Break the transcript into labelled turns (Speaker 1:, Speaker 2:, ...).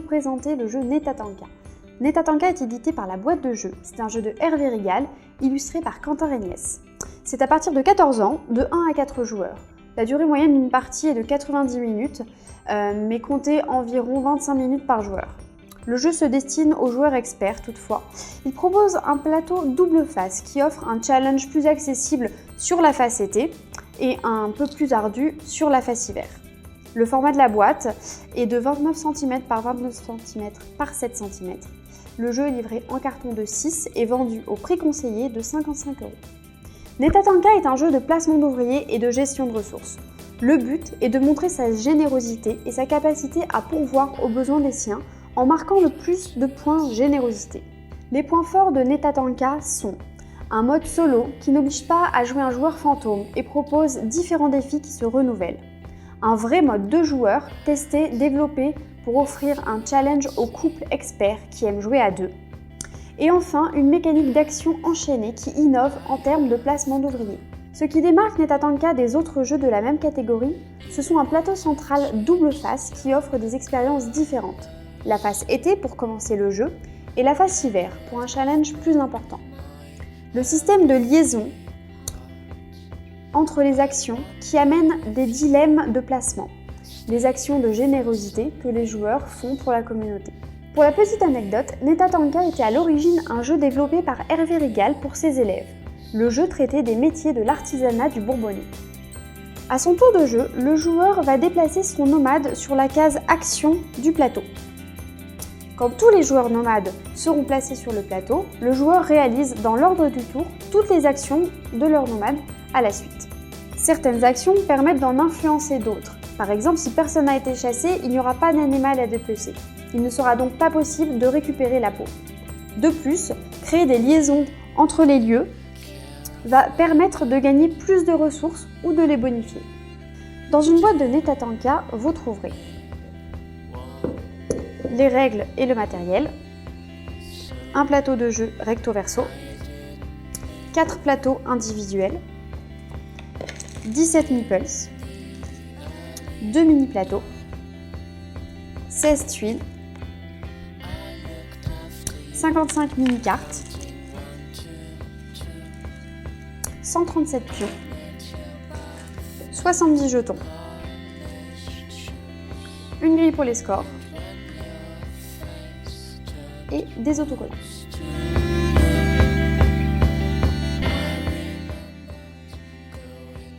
Speaker 1: présenter le jeu Netatanka. Netatanka est édité par la boîte de jeux. C'est un jeu de Hervé Rigal, illustré par Quentin Régnès. C'est à partir de 14 ans, de 1 à 4 joueurs. La durée moyenne d'une partie est de 90 minutes, mais comptez environ 25 minutes par joueur. Le jeu se destine aux joueurs experts toutefois. Il propose un plateau double face qui offre un challenge plus accessible sur la face été et un peu plus ardu sur la face hiver. Le format de la boîte est de 29 cm par 29 cm par 7 cm. Le jeu est livré en carton de 6 et vendu au prix conseillé de 55 €. Netatanka est un jeu de placement d'ouvriers et de gestion de ressources. Le but est de montrer sa générosité et sa capacité à pourvoir aux besoins des siens en marquant le plus de points générosité. Les points forts de Netatanka sont un mode solo qui n'oblige pas à jouer un joueur fantôme et propose différents défis qui se renouvellent. Un vrai mode 2 joueurs testé, développé pour offrir un challenge aux couples experts qui aiment jouer à 2. Et enfin, une mécanique d'action enchaînée qui innove en termes de placement d'ouvriers. Ce qui démarque Netatanka des autres jeux de la même catégorie, ce sont un plateau central double face qui offre des expériences différentes. La face été pour commencer le jeu et la face hiver pour un challenge plus important. Le système de liaison entre les actions qui amène des dilemmes de placement, les actions de générosité que les joueurs font pour la communauté. Pour la petite anecdote, Netatanka était à l'origine un jeu développé par Hervé Rigal pour ses élèves. Le jeu traitait des métiers de l'artisanat du Bourbonnais. À son tour de jeu, le joueur va déplacer son nomade sur la case action du plateau. Quand tous les joueurs nomades seront placés sur le plateau, le joueur réalise dans l'ordre du tour toutes les actions de leur nomade à la suite. Certaines actions permettent d'en influencer d'autres. Par exemple, si personne n'a été chassé, il n'y aura pas d'animal à dépecer. Il ne sera donc pas possible de récupérer la peau. De plus, créer des liaisons entre les lieux va permettre de gagner plus de ressources ou de les bonifier. Dans une boîte de Netatanka, vous trouverez les règles et le matériel, un plateau de jeu recto verso, 4 plateaux individuels, 17 meeples, 2 mini plateaux, 16 tuiles, 55 mini cartes, 137 pions, 70 jetons, une grille pour les scores et des autocollants.